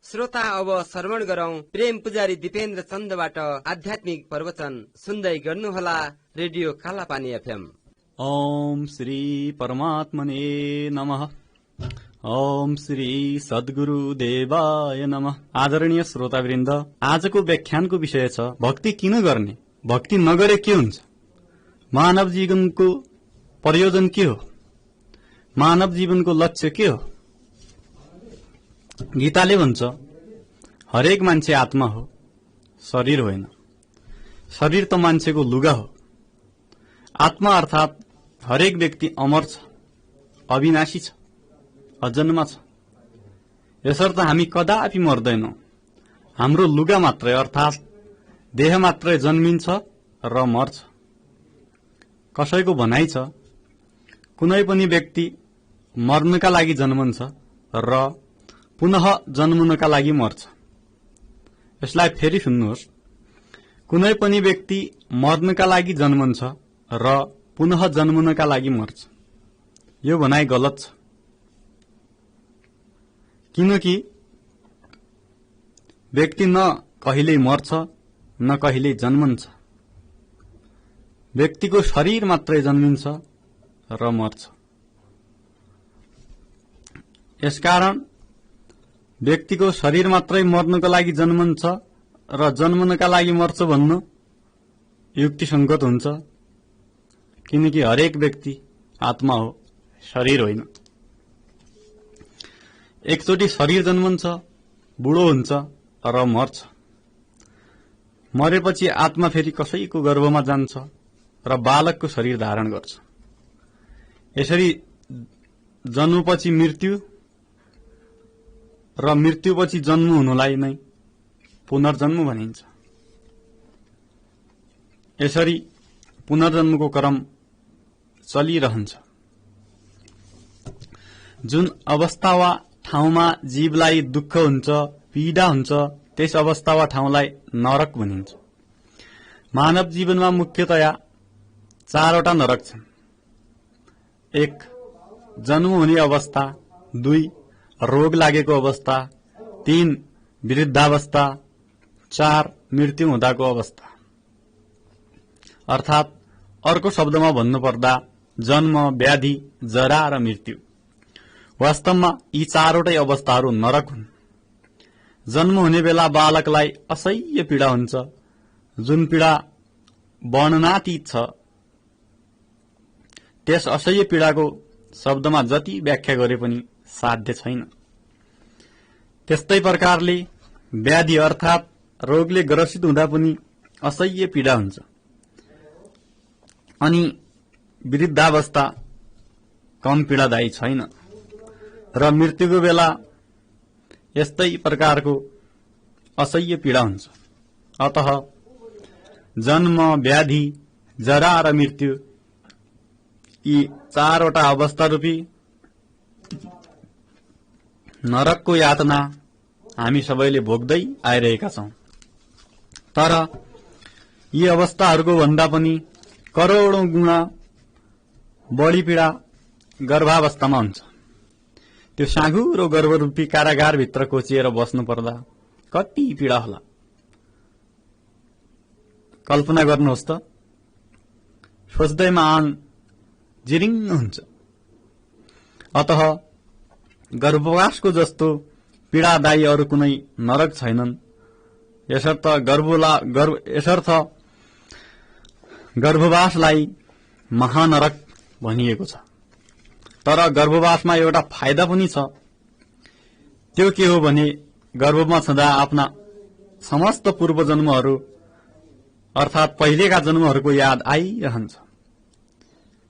श्रोता अब श्रवण गरौं प्रेम पुजारी दिपेन्द्र चन्दबाट आध्यात्मिक प्रवचन सुन्दै गर्नुहोला रेडियो कालापानी एफएम। ओम श्री परमात्मने नमः। ओम श्री सद्गुरु देवाय नमः। आदरणीय श्रोतावृन्द, आजको व्याख्यानको विषय छ भक्ति किन गर्ने, भक्ति नगरे के हुन्छ, मानव जीवनको प्रयोजन के हो, मानव जीवनको लक्ष्य के हो। गीताले भन्छ हरेक मान्छे आत्मा हो, शरीर होइन। शरीर त मान्छेको लुगा हो। आत्मा अर्थात हरेक व्यक्ति अमर छ, अविनाशी छ, अजन्मा छ। यसर्थ हामी कदापि मर्दैनौं। हाम्रो लुगा मात्रै अर्थात देह मात्रै जन्मिन्छ र मर्छ। कसैको भनाइ छ कुनै पनि व्यक्ति मर्नका लागि जन्मन्छ र पुनः जन्मनका लागि मर्छ। यसलाई फेरि सुन्नुहोस्, कुनै पनि व्यक्ति मर्नका लागि जन्मन्छ र पुनः जन्मनका लागि मर्छ। यो भनाइ गलत छ, किनकि व्यक्ति न कहिल्यै मर्छ न कहिल्यै जन्मन्छ। व्यक्तिको शरीर मात्रै जन्मिन्छ र मर्छ। यसकारण व्यक्तिको शरीर मात्रै मर्नको लागि जन्मन्छ र जन्मनका लागि मर्छ भन्नु युक्तिसंगत हुन्छ, किनकि हरेक व्यक्ति आत्मा हो, शरीर होइन। एकचोटि शरीर जन्मन्छ, बुढो हुन्छ र मर्छ। मरेपछि आत्मा फेरि कसैको गर्भमा जान्छ र बालकको शरीर धारण गर्छ। यसरी जन्मपछि मृत्यु र मृत्युपछि जन्म हुनुलाई नै पुनर्जन्म भनिन्छ। यसरी पुनर्जन्मको क्रम चलिरहन्छ। जुन अवस्था वा ठाउँमा जीवलाई दुःख हुन्छ, पीडा हुन्छ, त्यस अवस्था वा ठाउँलाई नरक भनिन्छ। मानव जीवनमा मुख्यतया 4वटा नरक छन्। 1. जन्म हुने अवस्था, 2. रोग लागेको अवस्था, 3. वृद्धावस्था, 4. मृत्यु हुँदाको अवस्था। अर्थात अर्को शब्दमा भन्नुपर्दा जन्म, व्याधि, जरा र मृत्यु। वास्तवमा यी 4वटै अवस्थाहरू नरक हुन्। जन्म हुने बेला बालकलाई असह्य पीडा हुन्छ, जुन पीडा वर्णनातीत छ। त्यस असह्य पीडाको शब्दमा जति व्याख्या गरे पनि साध्य छैन। त्यस्तै प्रकारले व्याधि अर्थात रोगले ग्रसित हुँदा पनि असह्य पीडा हुन्छ। अनि वृद्धावस्था कम पीडादायी छैन र मृत्युको बेला यस्तै प्रकारको असह्य पीडा हुन्छ। अतः जन्म, व्याधि, जरा र मृत्यु यी 4वटा अवस्था रूपी नरकको यातना हामी सबैले भोग्दै आइरहेका छौं। तर यी अवस्थाहरूको भन्दा पनि करोडौं गुणा बढी पीडा गर्भावस्थामा हुन्छ। त्यो साँघुरो गर्भरूपी कारागारभित्र कोचिएर बस्नु पर्दा कति पीडा होला, कल्पना गर्नुहोस् त। सोच्दैमा आङ जिरिङ्ग हुन्छ। अतः गर्भवासको जस्तो पीडादायी अरू कुनै नरक छैनन्। यसर्थ गर्भवासलाई महानरक भनिएको छ। तर गर्भवासमा एउटा फाइदा पनि छ। त्यो के हो भने गर्भमा छँदा आफ्ना समस्त पूर्व जन्महरू अर्थात पहिलेका जन्महरूको याद आइरहन्छ।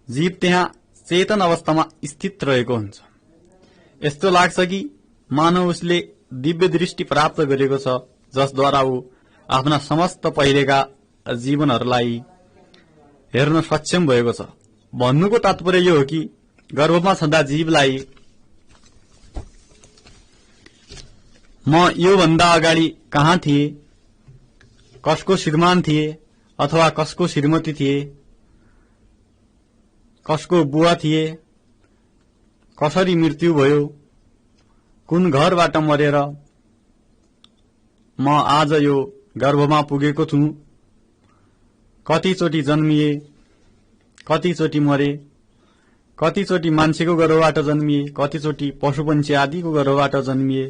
जीव त्यहाँ चेतन अवस्थामा स्थित रहेको हुन्छ। यस्तो लाग्छ कि मानव उसले दिव्य दृष्टि प्राप्त गरेको छ, जसद्वारा ऊ आफ्ना समस्त पहिलेका जीवनहरूलाई हेर्न सक्षम भएको छ। भन्नुको तात्पर्य यो हो कि गर्भमा छँदा जीवलाई म योभन्दा अगाडि कहाँ थिए, कसको श्रीमान थिए अथवा कसको श्रीमती थिए, कसको बुवा थिए, कसरी मृत्यु भयो, कुन घरबाट मरेर म आज यो गर्भमा पुगेको छु, कतिचोटि जन्मिए, कतिचोटि मरे, कतिचोटि मान्छेको गर्भबाट जन्मिए, कतिचोटि पशुपन्छी आदिको गर्भबाट जन्मिए,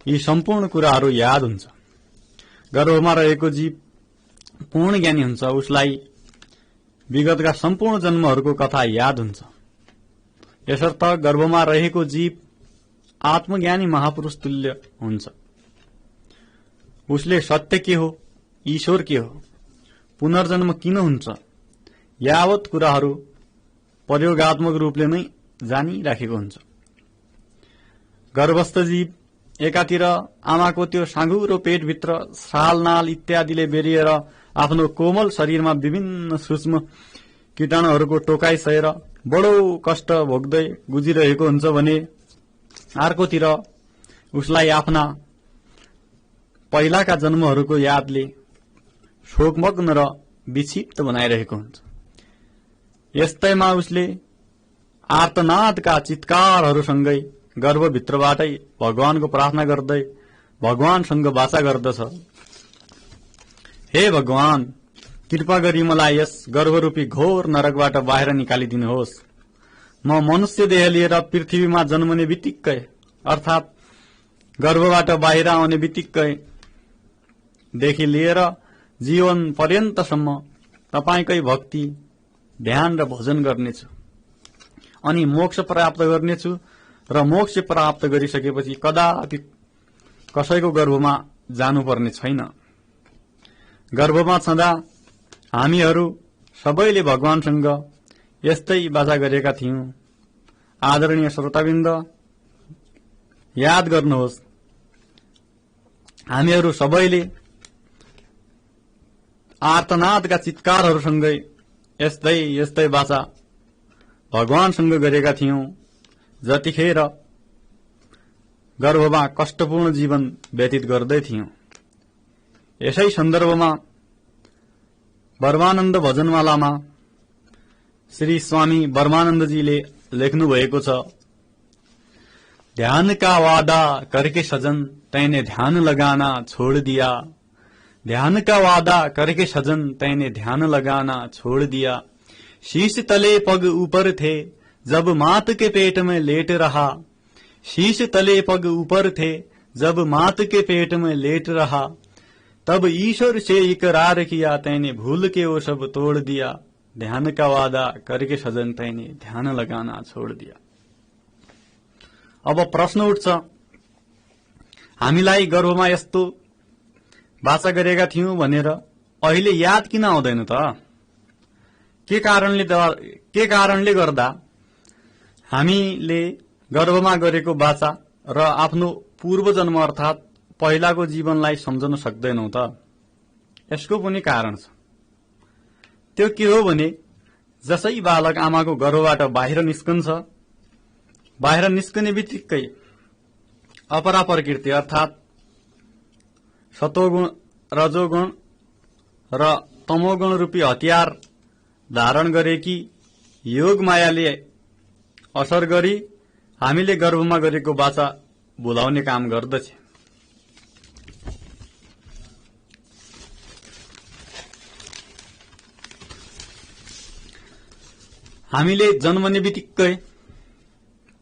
यी सम्पूर्ण कुराहरू याद हुन्छ। गर्भमा रहेको जीव पूर्ण ज्ञानी हुन्छ, उसलाई विगतका सम्पूर्ण जन्महरूको कथा याद हुन्छ। यसर्थ गर्भमा रहेको जीव आत्मज्ञानी महापुरुष तुल्य हुन्छ। उसले सत्य के हो, ईश्वर के हो, पुनर्जन्म किन हुन्छ, यावत कुराहरू प्रयोगात्मक रूपले नै जानिराखेको हुन्छ। गर्भस्थ जीव एकातिर आमाको त्यो साँघुरो पेटभित्र सालनाल इत्यादिले बेरिएर आफ्नो कोमल शरीरमा विभिन्न सूक्ष्म कीटाणुहरूको टोकाई सहेर बडो कष्ट भोग्दै गुजिरहेको हुन्छ भने अर्कोतिर उसलाई आफ्ना पहिलाका जन्महरूको यादले शोकमग्न र विक्षिप्त बनाइरहेको हुन्छ। यस्तैमा उसले आर्तनादका चित्कारहरूसँगै गर्भभित्रबाटै भगवानको प्रार्थना गर्दै भगवानसँग वाचा गर्दछ, हे भगवान, कृपा गरी मलाई यस गर्भरूपी घोर नरकबाट बाहिर निकालिदिनुहोस्। म मनुष्य देह लिएर पृथ्वीमा जन्मने बित्तिकै अर्थात गर्भबाट बाहिर आउने बित्तिकै देखि लिएर जीवन पर्यन्तसम्म तपाईकै भक्ति, ध्यान र भजन गर्नेछु, अनि मोक्ष प्राप्त गर्नेछु र मोक्ष प्राप्त गरिसकेपछि कदापि कसैको गर्भमा जानुपर्ने छैन। गर्भमा छँदा हामीहरू सबैले भगवानसँग यस्तै वाचा गरेका थियौं। आदरणीय श्रोताबिन्द, याद गर्नुहोस्, हामीहरू सबैले आर्तनादका चित्कारहरूसँगै यस्तै वाचा भगवानसँग गरेका थियौं जतिखेर गर्भमा कष्टपूर्ण जीवन व्यतीत गर्दै थियौं। यसै सन्दर्भमा बर्मानन्द भजनमालामा श्री स्वामी बर्मानन्दजीले लेख्नु भएको छ, ध्यान का वादा करके सजन तैने ध्यान लगाना छोड़ दिया, ध्यान का वादा करके सजन तैने ध्यान लगाना छोड़ दिया, शीश तले पग ऊपर थे जब मात के पेट में लेट रहा, शीश तले पग ऊपर थे जब मात के पेट में लेट रहा, तब ईश्वर से इकरार किया तैने भूल के वो सब तोड़ दिया, ध्यान का वादा करके सजन तैने ध्यान लगाना छोड़ दिया। अब प्रश्न उठ्छ, हामीलाई गर्भमा यस्तो वाचा गरेका थियौं भनेर अहिले याद किन आउँदैन त? के कारणले गर्दा हामीले गर्भमा गरेको वाचा र आफ्नो पूर्व जन्म अर्थात पहिलाको जीवनलाई सम्झन सक्दैनौं त? यसको पनि कारण छ। त्यो के हो भने जसै बालक आमाको गर्भबाट बाहिर निस्कन्छ, बाहिर निस्कने बित्तिकै अपरा प्रकृति अर्थात सतोगुण, रजोगुण र तमोगुण रूपी हतियार धारण गरेकी योग मायाले असर गरी हामीले गर्भमा गरेको वाचा भुलाउने काम गर्दछ। हामीले जन्मने बित्तिकै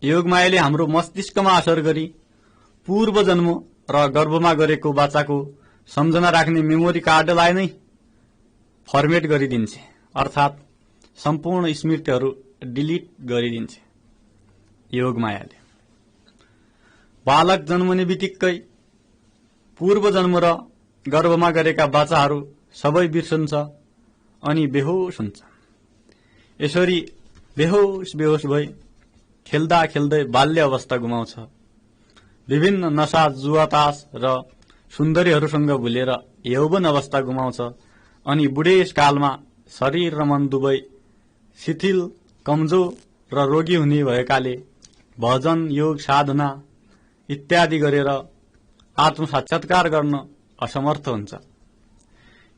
योगमायाले हाम्रो मस्तिष्कमा असर गरी पूर्व जन्म र गर्भमा गरेको वाचाको सम्झना राख्ने मेमोरी कार्डलाई नै फर्मेट गरिदिन्छ, अर्थात सम्पूर्ण स्मृतिहरू डिलिट गरिदिन्छ योगमायाले। बालक जन्मने बित्तिकै पूर्व जन्म र गर्भमा गरेका वाचाहरू सबै बिर्सन्छ अनि बेहोस हुन्छ। यसरी बेहोस भई खेल्दा खेल्दै बाल्य अवस्था गुमाउँछ। विभिन्न नशा, जुवातास र सुन्दरीहरूसँग भुलेर यौवन अवस्था गुमाउँछ अनि बुढेसकालमा शरीर र मन दुवै शिथिल, कमजोर र रोगी हुने भएकाले भजन, योग, साधना इत्यादि गरेर आत्मसाक्षात्कार गर्न असमर्थ हुन्छ।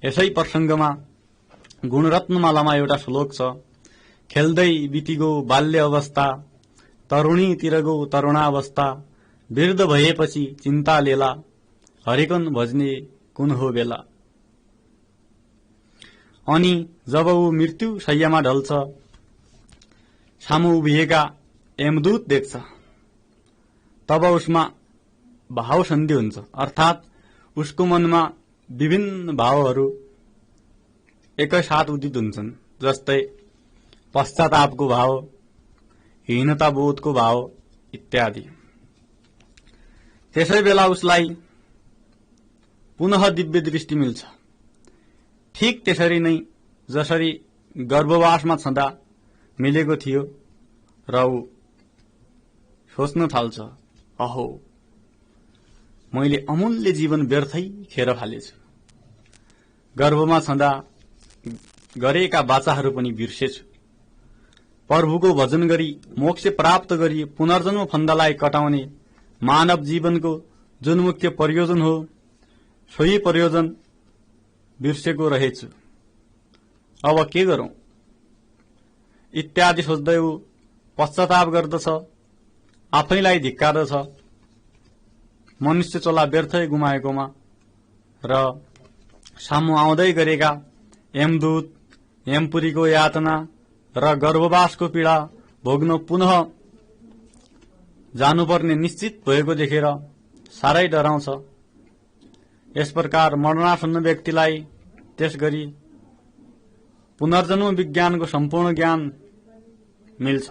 यसै प्रसंगमा गुणरत्नमालामा एउटा श्लोक छ, खेल्दै बितिगो बाल्य अवस्था, तरुणीतिर गो तरुणावस्था, वृद्ध भएपछि चिन्ता लेला, हरिकन भज्ने कुन हो बेला। अनि जब ऊ मृत्यु शैय्यामा ढल्छ, सामु उभिएका यमदूत देख्छ, तब उसमा भाव सन्धि हुन्छ, अर्थात उसको मनमा विभिन्न भावहरू एकैसाथ उदित हुन्छन्, जस्तै पश्चातापको भाव, हीनताबोधको भाव इत्यादि। त्यसै बेला उसलाई पुनः दिव्य दृष्टि मिल्छ। ठीक त्यसरी नै जसरी गर्भवासमा छँदा मिलेको थियो र ऊ सोच्न थाल्छ, अहो मैले अमूल्य जीवन व्यर्थै खेर फालेछु। गर्भमा छँदा गरेका बाचाहरू पनि बिर्सेछु। प्रभुको भजन गरी मोक्ष प्राप्त गरी पुनर्जन्म फन्दालाई कटाउने मानव जीवनको जुन मुख्य प्रयोजन हो, सोही प्रयोजन बिर्सेको रहेछु। अब के गरौं इत्यादि सोच्दै ऊ पश्चाताप गर्दछ, आफैलाई धिक्कार्दछ मनुष्य चोला व्यर्थै गुमाएकोमा, र सामु आउँदै गरेका यमदूत, यमपुरीको यातना र गर्भवासको पीडा भोग्न पुनः जानुपर्ने निश्चित भएको देखेर साह्रै डराउँछ। यस प्रकार मरणासन्न व्यक्तिलाई त्यस गरी पुनर्जन्म विज्ञानको सम्पूर्ण ज्ञान मिल्छ।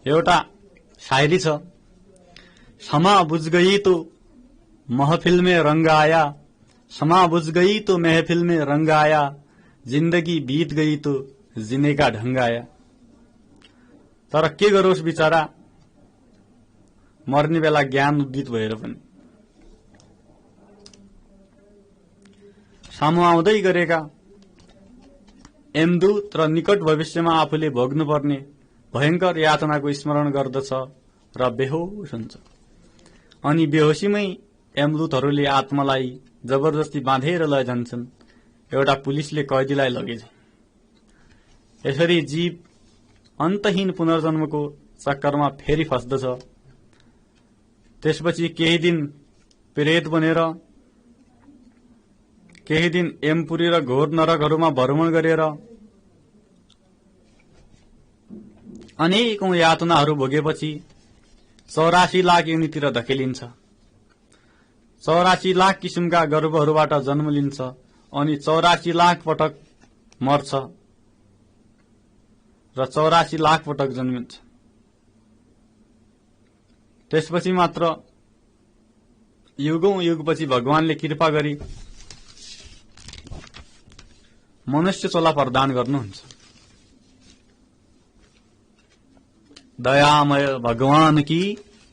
एउटा शायरी छ, क्षमा बुझ गई तो महफिल में रंग आया, क्षमा बुझ गई तो महफिल में रंग आया, जिन्दगी बीत गई तो जीने का ढंग आया। तर के गरोस् बिचारा, मर्ने बेला ज्ञान उदित भएर पनि। सामु आउँदै गरेका यमदूत र निकट भविष्यमा आफूले भोग्नुपर्ने भयंकर यातनाको स्मरण गर्दछ र बेहोस हुन्छ। अनि बेहोसीमै यमदूतहरूले आत्मालाई जबरजस्ती बाँधेर लैजान्छन्, एउटा पुलिसले कैदीलाई लगेछ। यसरी जीव अन्तहीन पुनर्जन्मको चक्करमा फेरि फस्दछ। त्यसपछि केही दिन प्रेत बनेर, केही दिन यमपुरी र घोर नरकहरूमा भ्रमण गरेर अनेकौं यातनाहरू भोगेपछि 84 लाख योनितिर धकेलिन्छ। 84 लाख किसिमका गर्भहरूबाट जन्म लिन्छ अनि 84 लाख पटक मर्छ र 84 लाख पटक जन्मिन्छ। त्यसपछि मात्र युगौं युगपछि भगवानले कृपा गरी मनुष्य चोला प्रदान गर्नुहुन्छ। दयामय भगवान की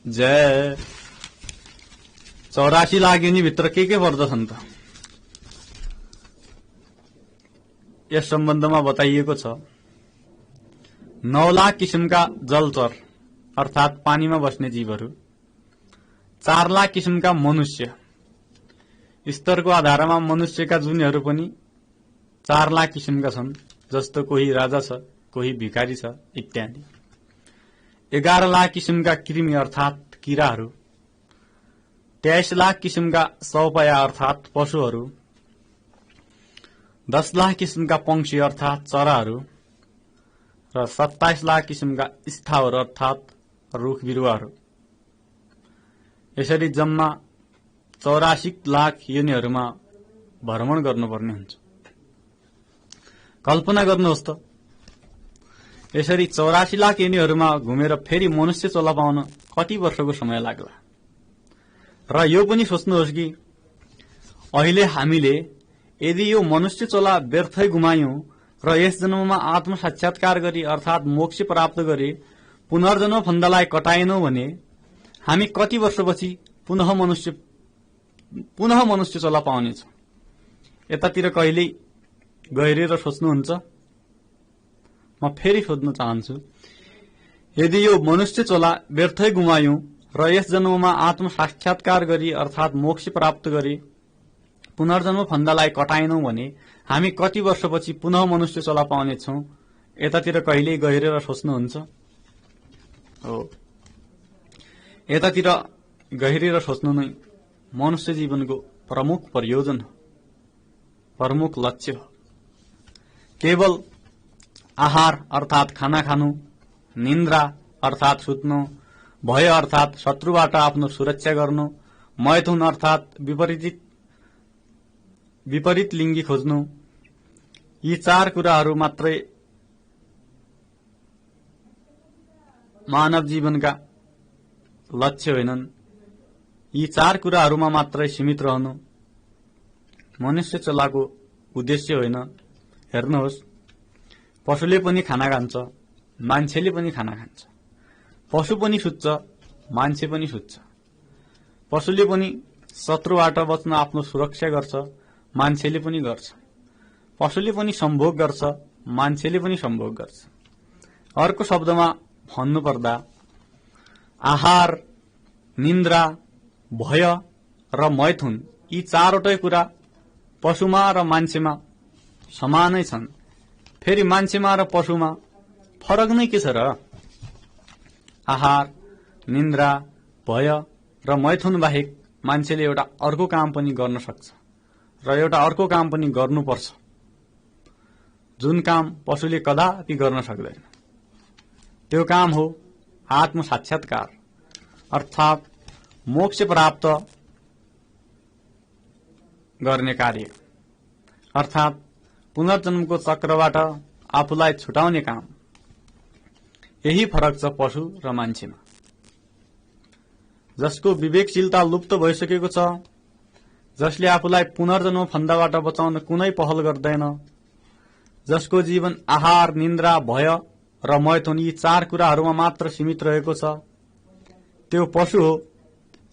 जय। 84 लाख योनि भित्र के पर्दछन् त? यस सम्बन्धमा बताइएको छ, 9 लाख किसिमका जलचर अर्थात पानीमा बस्ने जीवहरू, 4 लाख किसिमका मनुष्य, स्तरको आधारमा मनुष्यका जुनीहरू पनि 4 लाख किसिमका छन्, जस्तो कोही राजा छ, कोही भिखारी छ इत्यादि। 11 लाख किसिमका कृमि अर्थात किराहरू, 23 लाख किसिमका सौपया अर्थात पशुहरू, 10 लाख किसिमका पंक्षी अर्थात चराहरू र 27 लाख किसिमका स्थावर अर्थात रुख बिरुवाहरू। यसरी जम्मा 84 लाख योनिहरूमा भ्रमण गर्नुपर्ने हुन्छ। कल्पना गर्नुहोस् त, यसरी 84 लाख योनिहरूमा घुमेर फेरि मनुष्य चोला पाउन कति वर्षको समय लाग्ला। र यो पनि सोच्नुहोस् कि अहिले हामीले यदि यो मनुष्य चोला व्यर्थै गुमायौं र यस जन्ममा आत्म साक्षात्कार गरी अर्थात मोक्ष प्राप्त गरी पुनर्जन्म फन्दालाई कटाएनौं भने हामी कति वर्षपछि पुनः मनुष्य चोला पाउनेछौं। यतातिर कहिले गहिरेर सोच्नुहुन्छ? म फेरि सोध्न चाहन्छु, यदि यो मनुष्य चोला व्यर्थै गुमायौं र यस जन्ममा आत्म साक्षात्कार गरी अर्थात मोक्ष प्राप्त गरी पुनर्जन्म फन्दालाई कटाएनौं भने हामी कति वर्षपछि पुनः मनुष्य चोला पाउनेछौं? यतातिर कहिले गहिरेर सोच्नुहुन्छ? हो, यतातिर गहिरेर सोच्नु नै मनुष्य जीवनको प्रमुख प्रयोजन हो, प्रमुख लक्ष्य हो। केवल आहार अर्थात खाना खानु, निन्द्रा अर्थात सुत्नु, भय अर्थात शत्रुबाट आफ्नो सुरक्षा गर्नु, मैथुन अर्थात विपरीत लिङ्गी खोज्नु, यी 4 कुराहरू मात्रै मानव जीवनका लक्ष्य होइनन्। यी 4 कुराहरूमा मात्रै सीमित रहनु मनुष्य चलाको उद्देश्य होइन। हेर्नुहोस्, पशुले पनि खाना खान्छ, मान्छेले पनि खाना खान्छ। पशु पनि सुत्छ, मान्छे पनि सुत्छ। पशुले पनि शत्रुबाट बच्न आफ्नो सुरक्षा गर्छ, मान्छेले पनि गर्छ। पशुले पनि सम्भोग गर्छ, मान्छेले पनि सम्भोग गर्छ। अर्को शब्दमा भन्नुपर्दा आहार, निन्द्रा, भय र मैथुन यी 4वटै कुरा पशुमा र मान्छेमा समानै छन्। फेरि मान्छेमा र पशुमा फरक नै के छ र? आहार, निन्द्रा, भय र मैथुन बाहेक मान्छेले एउटा अर्को काम पनि गर्न सक्छ र एउटा अर्को काम पनि गर्नुपर्छ, जुन काम पशुले कदापि गर्न सक्दैन। त्यो काम हो आत्म साक्षात्कार अर्थात मोक्ष प्राप्त गर्ने कार्य, अर्थात पुनर्जन्मको चक्रबाट आफूलाई छुटाउने काम। यही फरक छ पशु र मान्छेमा। जसको विवेकशीलता लुप्त भइसकेको छ, जसले आफूलाई पुनर्जन्म फन्दाबाट बचाउन कुनै पहल गर्दैन, जसको जीवन आहार, निन्द्रा, भय र मैथुन यी 4 कुराहरूमा मात्र सीमित रहेको छ, त्यो पशु हो।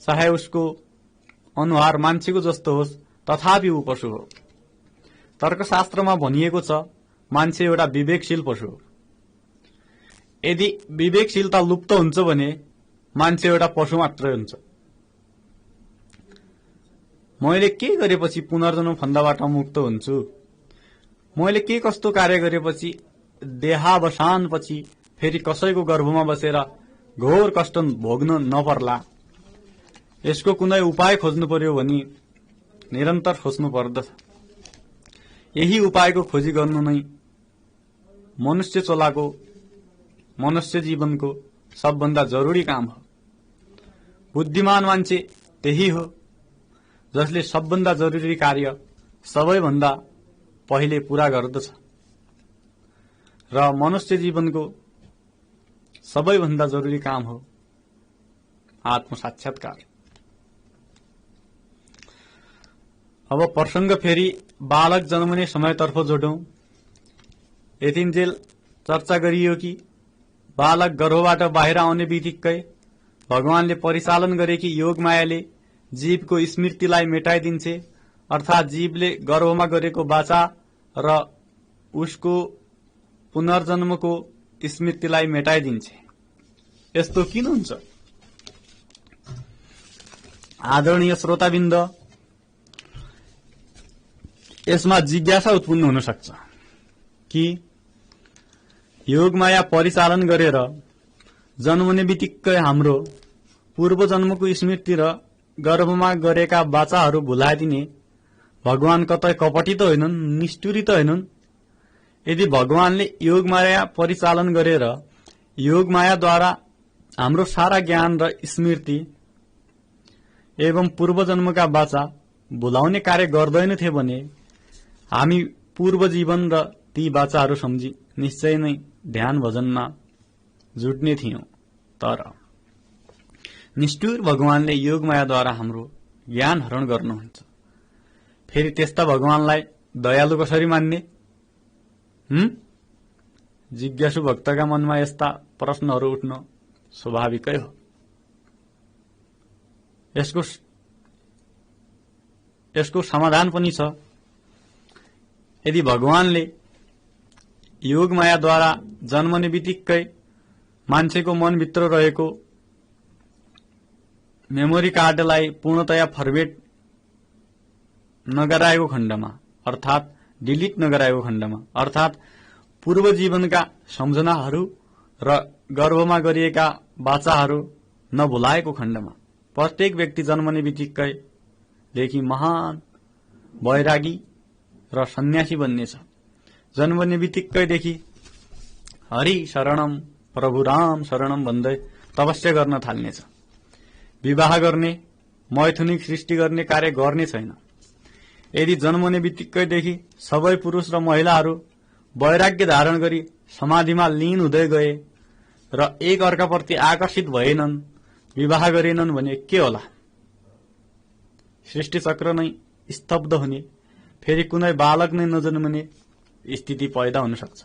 चाहे उसको अनुहार मान्छेको जस्तो होस्, तथापि ऊ पशु हो। तर्कशास्त्रमा भनिएको छ मान्छे एउटा विवेकशील पशु हो। यदि विवेकशीलता लुप्त हुन्छ भने मान्छे एउटा पशु मात्रै हुन्छ। मैले के गरेपछि पुनर्जन्म फन्दाबाट मुक्त हुन्छु? मैले के कस्तो कार्य गरेपछि, देहावसानपछि फेरि कसैको गर्भमा बसेर घोर कष्ट भोग्न नपर्ला? यसको कुनै उपाय खोज्नु पर्यो भने निरन्तर खोज्नु पर्दछ। यही उपायको खोजी गर्नु नै मनुष्य चलाको, मनुष्य जीवनको सबभन्दा जरुरी काम हो। बुद्धिमान मान्छे त्यही हो जसले सबभन्दा जरुरी कार्य सबैभन्दा पहिले पूरा गर्दछ र मनुष्य जीवनको सबैभन्दा जरुरी काम हो आत्म साक्षात्कार। अब प्रसंग फेरि बालक जन्मने समयतर्फ जोडौं। यतिन्जेल चर्चा गरियो कि बालक गर्भबाट बाहिर आउने बित्तिकै भगवानले परिचालन गरेकी योग मायाले जीवको स्मृतिलाई मेटाइदिन्छे, अर्थात जीवले गर्भमा गरेको बाचा र उसको पुनर्जन्मको स्मृतिलाई मेटाइदिन्छे। यस्तो किन हुन्छ? आदरणीय श्रोताबिन्द, यसमा जिज्ञासा उत्पन्न हुन सक्छ कि योग माया परिचालन गरेर जन्मने बित्तिकै हाम्रो पूर्व जन्मको स्मृति र गर्भमा गरेका बाचाहरू भुलाइदिने भगवान कतै कपटी त होइनन्, निष्ठुरी त होइनन्? यदि भगवानले योग माया परिचालन गरेर योग मायाद्वारा हाम्रो सारा ज्ञान र स्मृति एवं पूर्व जन्मका बाचा भुलाउने कार्य गर्दैनथे भने हामी पूर्व जीवन र ती बाचाहरू सम्झी निश्चय नै ध्यान भजनमा जुट्ने थियौं। तर निष्ठुर भगवानले योग मायाद्वारा हाम्रो ज्ञान हरण गर्नुहुन्छ। फेरि त्यस्ता भगवानलाई दयालु कसरी मान्ने? जिज्ञासु भक्तका मनमा यस्ता प्रश्नहरू उठ्न स्वाभाविकै हो। यसको समाधान पनि छ। यदि भगवानले योग मायाद्वारा जन्मने बित्तिकै मान्छेको मनभित्र रहेको मेमोरी कार्डलाई पूर्णतया फर्मेट नगराएको खण्डमा, अर्थात डिलिट नगराएको खण्डमा, अर्थात पूर्व जीवनका सम्झनाहरू र गर्भमा गरिएका बाचाहरू नभुलाएको खण्डमा प्रत्येक व्यक्ति जन्मने बित्तिकै देखि महान वैरागी र सन्यासी बन्नेछ। जन्मने बित्तिकैदेखि हरि शरणम प्रभु राम शरणम भन्दै तपस्या गर्न थाल्नेछ। विवाह गर्ने मैथुनिक सृष्टि गर्ने कार्य गर्ने छैन। यदि जन्मने बित्तिकैदेखि सबै पुरुष र महिलाहरू वैराग्य धारण गरी समाधिमा लीन हुँदै गए र एक अर्काप्रति आकर्षित भएनन्, विवाह गरेनन् भने के होला? सृष्टि चक्र नै स्तब्ध हुने, फेरि कुनै बालक नै नजन्मने स्थिति पैदा हुन सक्छ।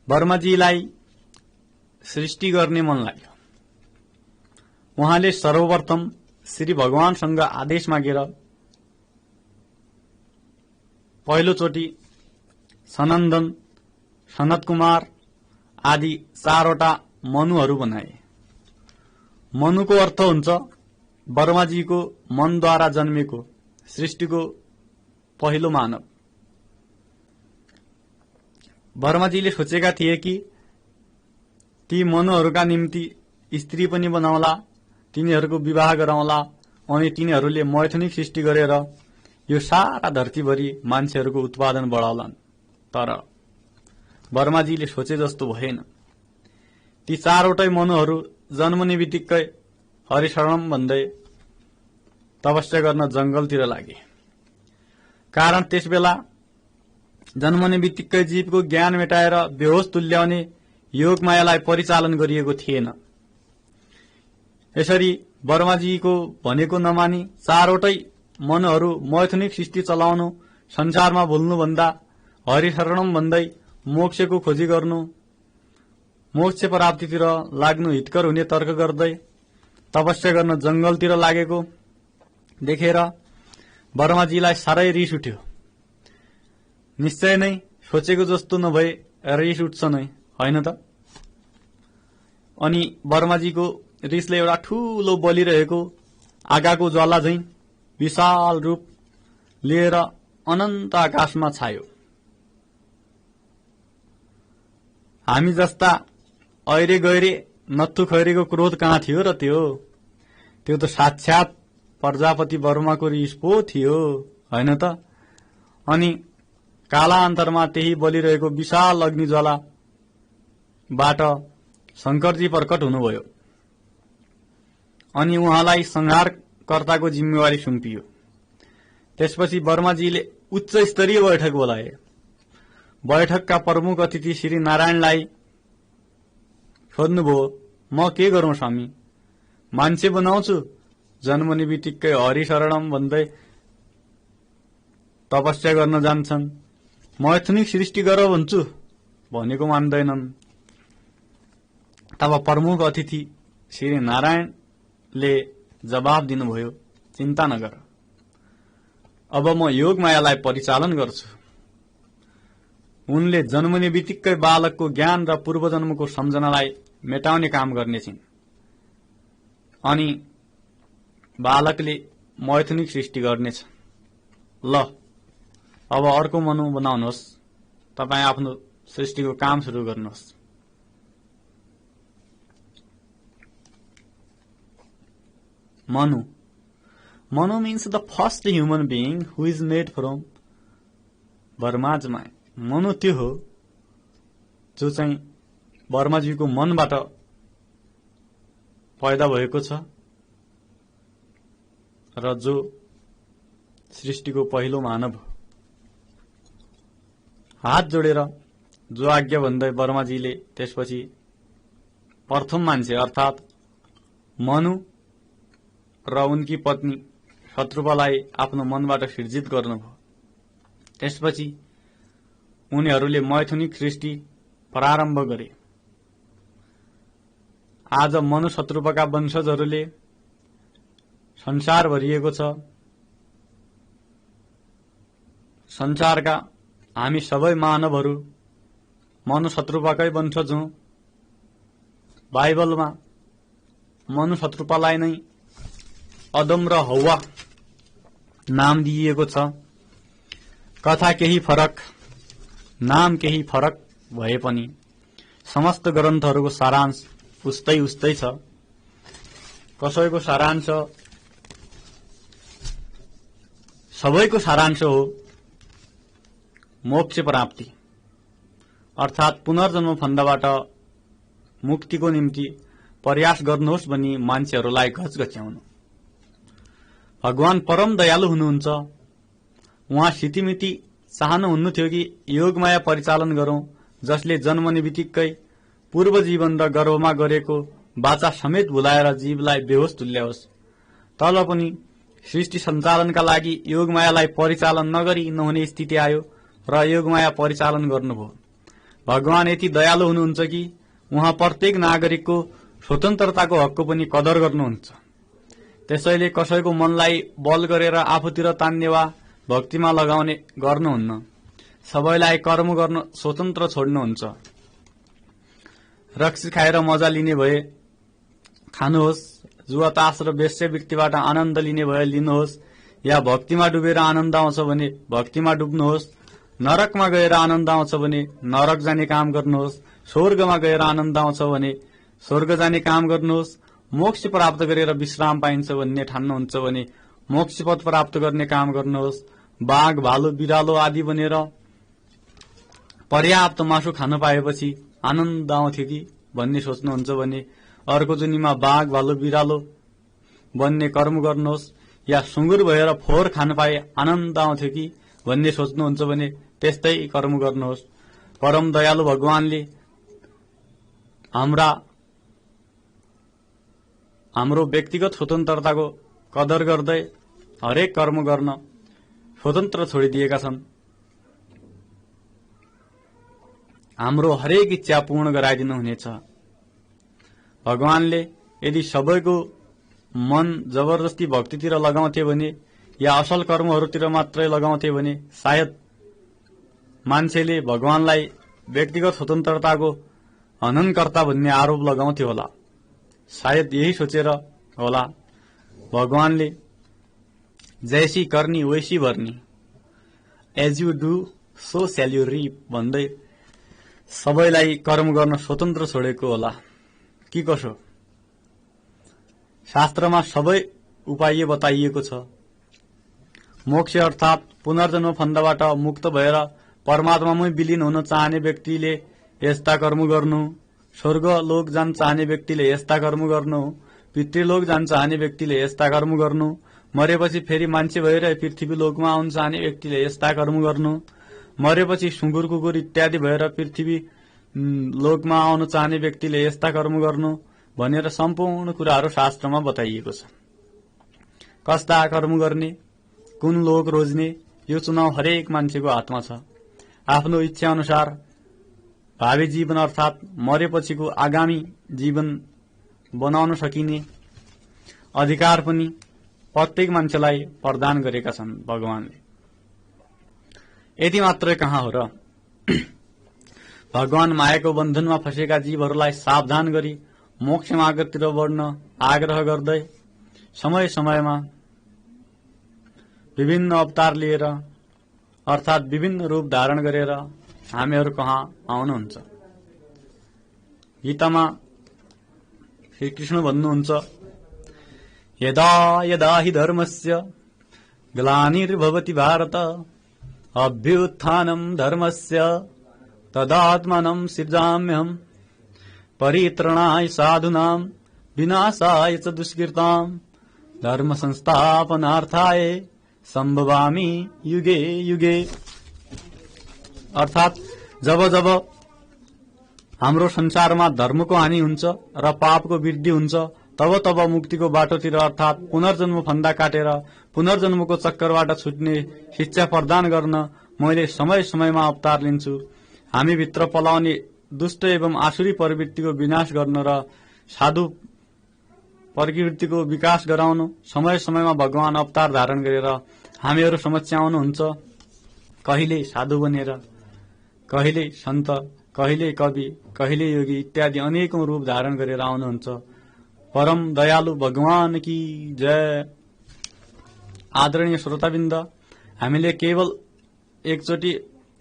वर्माजीलाई सृष्टि गर्ने मन लाग्यो। उहाँले सर्वप्रथम श्री भगवानसँग आदेश मागेर पहिलोचोटि सनन्दन, सनत कुमार आदि 4वटा मनुहरू बनाए। मनुको अर्थ हुन्छ वर्माजीको मनद्वारा जन्मेको सृष्टिको पहिलो मानव। वर्माजीले सोचेका थिए कि ती मनुहरूका निम्ति स्त्री पनि बनाउला, तिनीहरूको विवाह गराउला अनि तिनीहरूले मैथुनिक सृष्टि गरेर यो सारा धरतीभरि मान्छेहरूको उत्पादन बढाउलान्। तर वर्माजीले सोचे जस्तो भएन। ती 4वटै मनुहरू जन्मने बित्तिकै हरिशरणम भन्दै तपस्या गर्न जंगलतिर लागे। कारण त्यसबेला जन्मने बित्तिकै जीवको ज्ञान मेटाएर बेहोस तुल्याउने योगमायालाई परिचालन गरिएको थिएन। यसरी वर्माजीको भनेको नमानी 4वटै मनहरू मैथुनिक सृष्टि चलाउनु, संसारमा भुल्नुभन्दा हरिशरणम भन्दै मोक्षको खोजी गर्नु, मोक्ष प्राप्तितिर लाग्नु हितकर हुने तर्क गर्दै तपस्या गर्न जंगलतिर लागेको देखेर वर्माजीलाई साह्रै रिस उठ्यो। निश्चय नै सोचेको जस्तो नभए रिस उठ्छ नै, होइन त? अनि वर्माजीको रिसले एउटा ठूलो बलिरहेको आगाको ज्वाला झैं विशाल रूप लिएर अनन्त आकाशमा छायो। हामी जस्ता ऐरे गैरे नत्थु खैरेको क्रोध कहाँ थियो र त्यो त साक्षात प्रजापति वर्माको रिस पो थियो, होइन त? अनि कालान्तरमा त्यही बलिरहेको विशाल अग्निज्वालाबाट शंकरजी प्रकट हुनुभयो अनि उहाँलाई संहारकर्ताको जिम्मेवारी सुम्पियो। त्यसपछि वर्माजीले उच्च स्तरीय बैठक बोलाए। बैठकका प्रमुख अतिथि श्री नारायणलाई सोध्नुभयो, म के गरौं स्वामी? मान्छे बनाउँछु, जन्मने बित्तिकै हरिशरणम भन्दै तपस्या गर्न जान्छन्। मैथुनिक सृष्टि गर भन्छु, भनेको मान्दैनन्। तब प्रमुख अतिथि श्री नारायणले जवाब दिनुभयो, चिन्ता नगर, अब म योगमायालाई परिचालन गर्छु। उनले जन्मने बित्तिकै बालकको ज्ञान र पूर्वजन्मको सम्झनालाई मेटाउने काम गर्नेछिन् अनि बालकले मैथुनिक सृष्टि गर्नेछ। ल, अब अर्को मनु बनाउनुहोस्, तपाईँ आफ्नो सृष्टिको काम सुरु गर्नुहोस्। Manu means the first human being who is made from Varma's mind. Manu त्यो हो जो चाहिँ वर्माजीको मनबाट पैदा भएको छ र जो सृष्टिको पहिलो मानव हो। हात जोडेर जो आज्ञा भन्दै वर्माजीले त्यसपछि प्रथम मान्छे अर्थात मनु र उनकी पत्नी शत्रुपालाई आफ्नो मनबाट सिर्जित गर्नुभयो। त्यसपछि उनीहरूले मैथुनिक सृष्टि प्रारम्भ गरे। आज मनु शत्रुपाका वंशजहरूले संसार भरिएको छ। संसारका हामी सबै मानवहरू मनु शत्रुपाकै वंशज हौं। बाइबलमा मनु शत्रुपालाई नै अदम र हव्वा नाम दिइएको छ। कथा केही फरक, नाम केही फरक भए पनि समस्त ग्रन्थहरूको सारांश उस्तै छ। कसैको सारांश सबैको सारांश हो मोक्ष प्राप्ति, अर्थात पुनर्जन्म फन्दाबाट मुक्तिको निम्ति प्रयास गर्नुहोस् भनी मान्छेहरूलाई घचघच्याउनु। भगवान परम दयालु हुनुहुन्छ। उहाँ सितिमिति चाहनुहुन्न थियो कि योगमाया परिचालन गरौं, जसले जन्मने बित्तिकै पूर्व जीवन र गर्भमा गरेको बाचा समेत भुलाएर जीवलाई बेहोस तुल्याओस्। तल पनि सृष्टि सञ्चालनका लागि योगमायालाई परिचालन नगरी नहुने स्थिति आयो र योगमाया परिचालन गर्नुभयो। भगवान यति दयालु हुनुहुन्छ कि उहाँ प्रत्येक नागरिकको स्वतन्त्रताको हकको पनि कदर गर्नुहुन्छ। त्यसैले कसैको मनलाई बल गरेर आफूतिर तान्ने वा भक्तिमा लगाउने गर्नुहुन्न। सबैलाई कर्म गर्न स्वतन्त्र छोड्नुहुन्छ। रक्सी खाएर मजा लिने भए खानुहोस्, जुवा तास र वेश्यावृत्तिबाट आनन्द लिने भए लिनुहोस्, या भक्तिमा डुबेर आनन्द आउँछ भने भक्तिमा डुब्नुहोस्। नरकमा गएर आनन्द आउँछ भने नरक जाने काम गर्नुहोस्। स्वर्गमा गएर आनन्द आउँछ भने स्वर्ग जाने काम गर्नुहोस्। मोक्ष प्राप्त गरेर विश्राम पाइन्छ भन्ने ठान्नुहुन्छ भने मोक्ष पद प्राप्त गर्ने काम गर्नुहोस्। बाघ, भालु, बिरालो आदि बनेर पर्याप्त मासु खान पाएपछि आनन्द आउँथ्यो कि भन्ने सोच्नुहुन्छ भने अर्को जुनीमा बाघ, भालु, बिरालो बन्ने कर्म गर्नुहोस्। या सुँगुर भएर फोहोर खान पाए आनन्द आउँथ्यो कि भन्ने सोच्नुहुन्छ भने त्यस्तै कर्म गर्नुहोस्। परम दयालु भगवानले हाम्रो व्यक्तिगत स्वतन्त्रताको कदर गर्दै हरेक कर्म गर्न स्वतन्त्र छोडिदिएका छन्। हाम्रो हरेक इच्छा पूर्ण गराइदिनु हुनेछ। भगवानले यदि सबैको मन जबरजस्ती भक्तितिर लगाउँथे भने या असल कर्महरूतिर मात्रै लगाउँथे भने सायद मान्छेले भगवानलाई व्यक्तिगत स्वतन्त्रताको हननकर्ता भन्ने आरोप लगाउँथे होला। सायद यही सोचेर होला भगवानले जैसी करनी वैसी भर्नी, as you do so shall you reap भन्दै सबैलाई कर्म गर्न स्वतन्त्र छोडेको होला कि कसो। शास्त्रमा सबै उपाय बताइएको छ। मोक्ष अर्थात पुनर्जन्म फन्दाबाट मुक्त भएर परमात्मामै विलीन हुन चाहने व्यक्तिले यस्ता कर्म गर्नु, स्वर्ग लोक जान चाहने व्यक्तिले यस्ता कर्म गर्नु, पितृलोक जान चाहने व्यक्तिले यस्ता कर्म गर्नु, मरेपछि फेरि मान्छे भएर पृथ्वी लोकमा आउन चाहने व्यक्तिले यस्ता कर्म गर्नु, मरेपछि सुँगुर कुकुर इत्यादि भएर पृथ्वी लोकमा आउन चाहने व्यक्तिले यस्ता कर्म गर्नु भनेर सम्पूर्ण कुराहरू शास्त्रमा बताइएको छ। कस्ता कर्म गर्ने, कुन लोक रोज्ने, यो चुनाव हरेक मान्छेको हातमा छ। आफ्नो इच्छा अनुसार भावी जीवन अर्थात मरेपछिको आगामी जीवन बनाउन सकिने अधिकार पनि प्रत्येक मान्छेलाई प्रदान गरेका छन् भगवानले। यति मात्रै कहाँ हो र, भगवान मायाको बन्धनमा फँसेका जीवहरूलाई सावधान गरी मोक्ष मार्गतिर बढ्न आग्रह गर्दै समय समयमा विभिन्न अवतार लिएर अर्थात विभिन्न रूप धारण गरेर हामीहरू कहाँ आउनुहुन्छ। गीतामा श्रीकृष्ण भन्नुहुन्छ, यदा यदा हि धर्मस्य ग्लानिर्भवति भारत अभ्युत्थानं धर्मस्य तदात्मानं सृजाम्यहम् परित्रणाय साधूनां विनाशाय च दुष्कृतां धर्म संस्थापनार्थाय सम्भवामि युगे युगे। अर्थात जब जब हाम्रो संसारमा धर्मको हानि हुन्छ र पापको वृद्धि हुन्छ तब तब मुक्तिको बाटोतिर अर्थात पुनर्जन्म फन्दा काटेर पुनर्जन्मको चक्करबाट छुट्ने शिक्षा प्रदान गर्न मैले समय समयमा अवतार लिन्छु। हामी भित्र पलाउने दुष्ट एवं आसुरी प्रवृत्तिको विनाश गर्न र साधु प्रवृत्तिको विकास गराउनु समय समयमा भगवान अवतार धारण गरेर हामीहरू समक्ष आउनुहुन्छ। कहिले साधु बनेर, कहिले सन्त, कहिले कवि, कहिले योगी इत्यादि अनेकौं रूप धारण गरेर आउनुहुन्छ। परम दयालु भगवान की जय। आदरणीय श्रोताबिन्द, हामीले केवल एकचोटि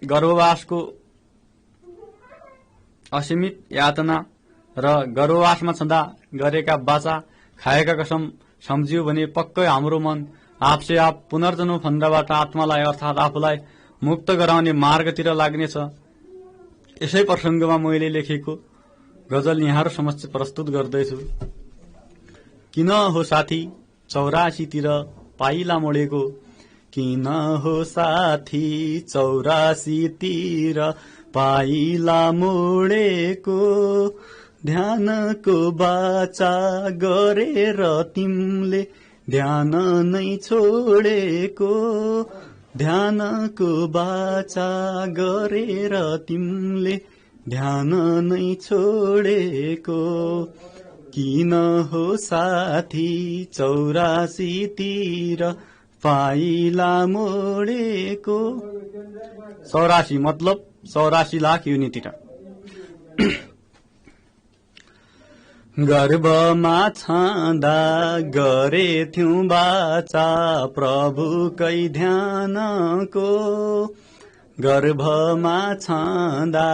गर्भवासको असीमित यातना र गर्भवासमा छँदा गरेका बाचा खाएका कसम सम्झियो भने पक्कै हाम्रो मन आपसे आप पुनर्जन्म फन्दाबाट आत्मालाई अर्थात् आफूलाई मुक्त गराउने मार्गतिर लाग्नेछ। यसै प्रसंगमा मैले लेखेको गजल यहाँहरू समक्ष प्रस्तुत गर्दैछु। किन हो साथी 84 तिर पाइला मोडेको, किन हो साथी 84 तिर पाइला मोडेको, ध्यानको बाचा गरेर तिमीले ध्यान नै छोडेको, ध्यानको बाचा गरेर तिमीले ध्यान नै छोडेको, किन हो साथी 84 तिर पाइला मोडेको। 84 मतलब 84 लाख युनितिर। गर्भमा छाँदा गरेथ्यौं बाचा प्रभुकै ध्यानको, गर्भमा छाँदा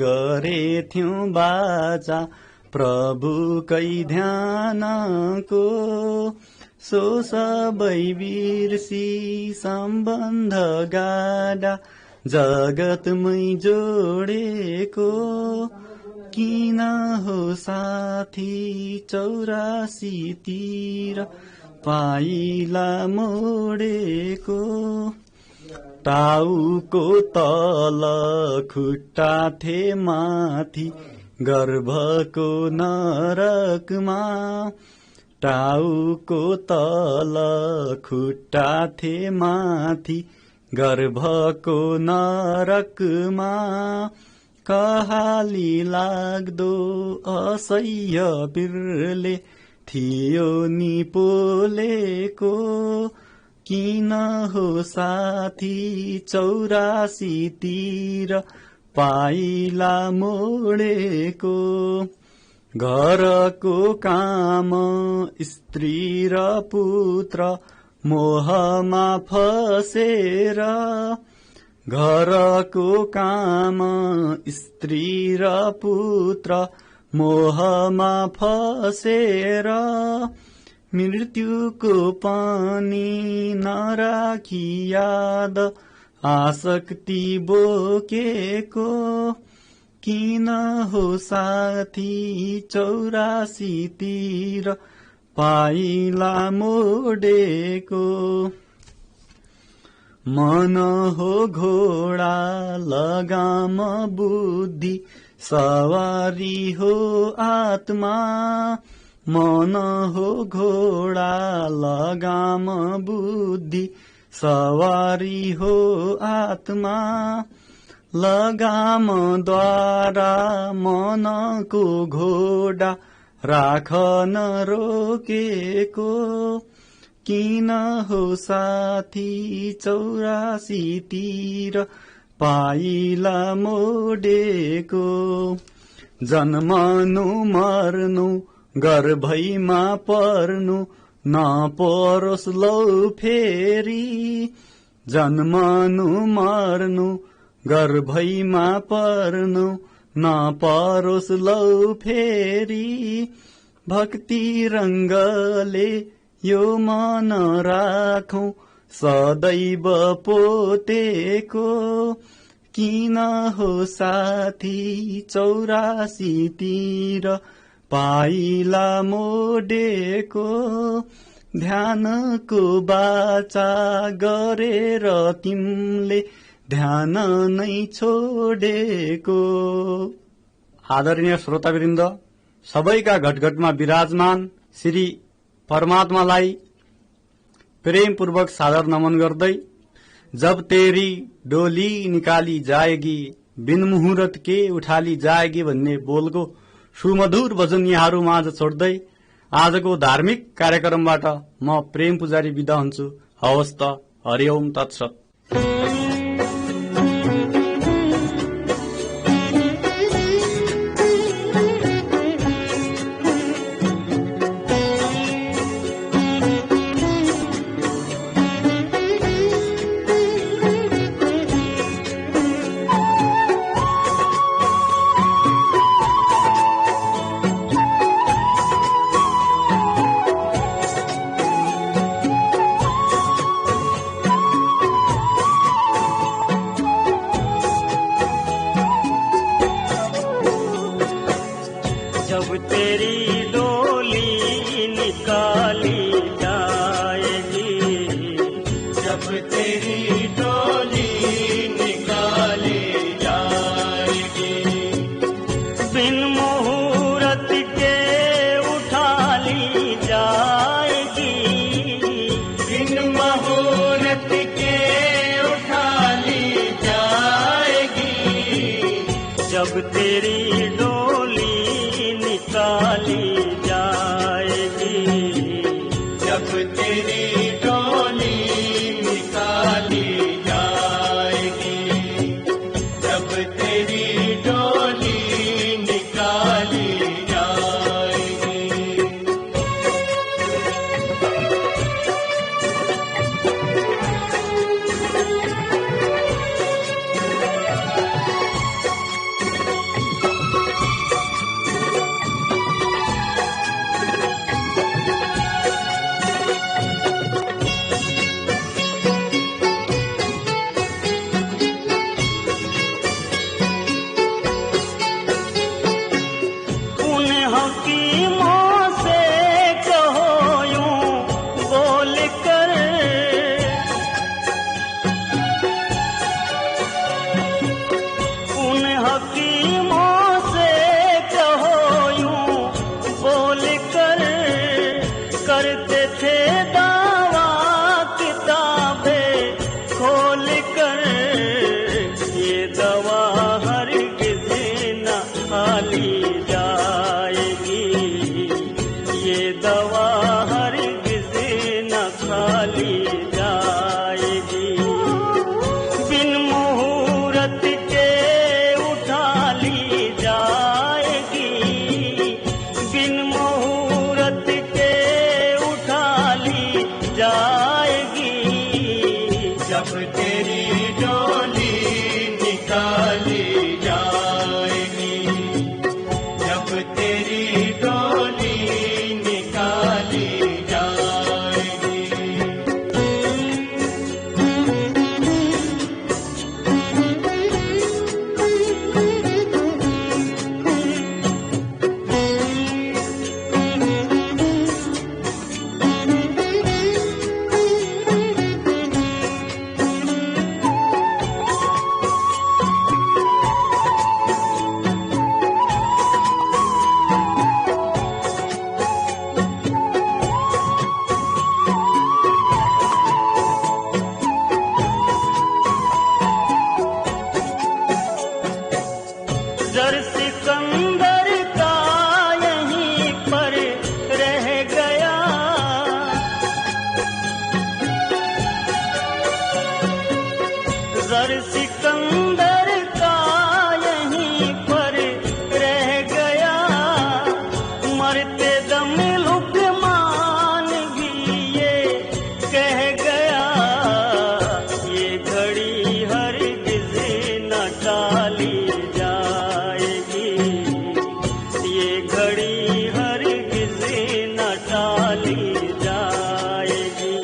गरेथ्यौं बाचा प्रभुकै ध्यानको, सो सबै बिर्सी सम्बन्ध गाडा जगतमै जोडेको, किन हो साथी 84 तिर पाइला मोडेको। टाउको तल खुट्टा थे माथि गर्भको नरकमा, टाउको तल खुट्टा थे माथि गर्भको नरकमा, कहाली लाग्दो असह्य पिरले थियो नि पोलेको, किन हो साथी 84 तिर पाइला मोडेको। घरको काम स्त्री र पुत्र मोहमा फसेर, घरको काम स्त्री र पुत्र मोहमा फसेर, मृत्युको पनि नराखी याद आसक्ति बोकेको, किन हो साथी 84 तिर पाइला मोडेको। मन हो घोडा लगाम बुद्धि सवारी हो आत्मा, मन हो घोडा लगाम बुद्धि सवारी हो आत्मा, लगाम द्वारा मनको घोडा राख नरोकेको, किन हो साथी 84 तिर पाइला मोडेको। जन्मनु मर्नु गर्भैमा पर्नु नपरोस् लौ फेरि, जन्मनु मर्नु गर्भैमा पर्नु नपरोस् लौ फेरि, भक्ति रंगले यो मन राखौं सदैव पोतेको, किन हो साथी 84 तिर पाइला मोडेको। ध्यानको बाचा गरेर तिमीले ध्यान नै छोडेको। आदरणीय श्रोतावृन्द, सबैका घटघटमा विराजमान श्री परमात्मालाई प्रेमपूर्वक सादर नमन गर्दै, जब तेरी डोली निकाली जाएगी बिन मुहुरत के उठाली जाएगी भन्ने बोलको सुमधुर भजन यहाँहरू माझ छोड्दै आजको धार्मिक कार्यक्रमबाट म प्रेम पुजारी बिदा हुन्छु। हवस् त, हरि ओम तत्सत। जब तेरी डोली निकाली जाएगी, जब तेरी डोली निकाली जाएगी। उन हकीमों से कहो यूं बोल कर, उन हकीमों से कहो यूं बोल कर, करते थे दावा किताबें खोल कर, ये दवा हरगिज़ न खाली जाएगी, ये दवा हरगिज़ न खाली जाएगी। बिन मुहूर्त के उठा ली जाएगी, बिन मुहूर्त के उठा ली जाएगी। जब तेरी डोली निकाली जाएगी, जब तेरी डोली निकाली जाएगी। जर सिकंदर का यहीं पर रह गया, जर सिकंदर का यहीं पर रह गया। मरते दम लुकमान भी ये कह गया, ये घड़ी हरगिज़ न टाली जाएगी, ये घड़ी हरगिज़ न टाली जाएगी।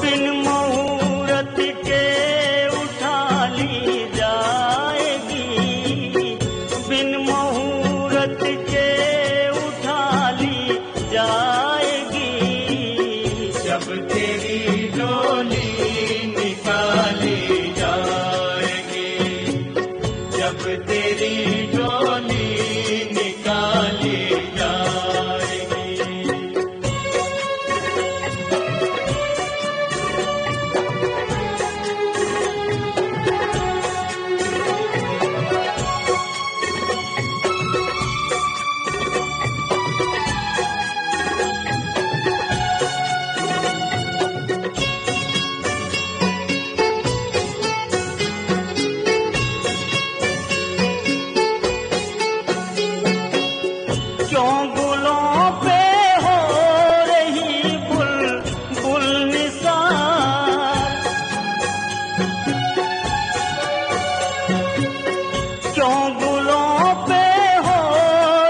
बिन मुहूर्त के उठा ली जाएगी, बिन मुहूर्त के उठा ली जाएगी। जब तेरी डोली निकाली जाएगी, जब तेरी डोली निकाली जाएगी। क्यों गुलों पे हो रही बुलबुल निसार, क्यों गुलों पे हो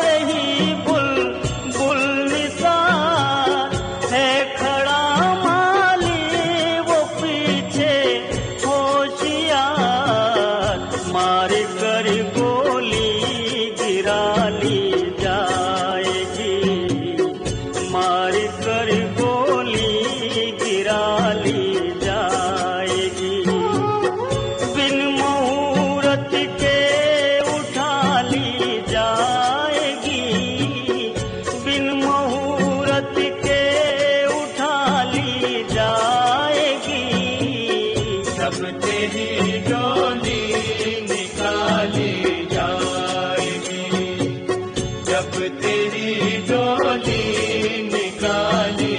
रही बुलबुल निसार। है खड़ा माली वो पीछे होशियार, मार कर गोली गिरा ली जाएगी, मार कर गोली गिरा ली जाएगी। बिन मुहूर्त के उठा ली जाएगी, बिन मुहूर्त के उठा ली जाएगी। जब तेरी डोली निकाली जाएगी, जब तेरी डोली निकाली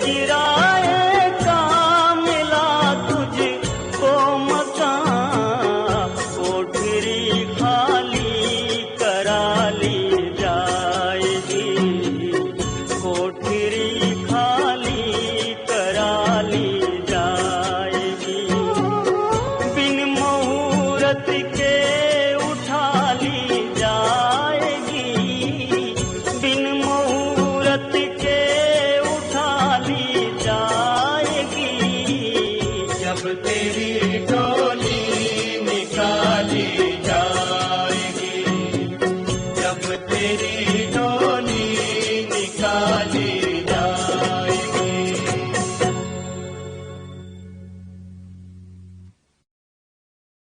गिरा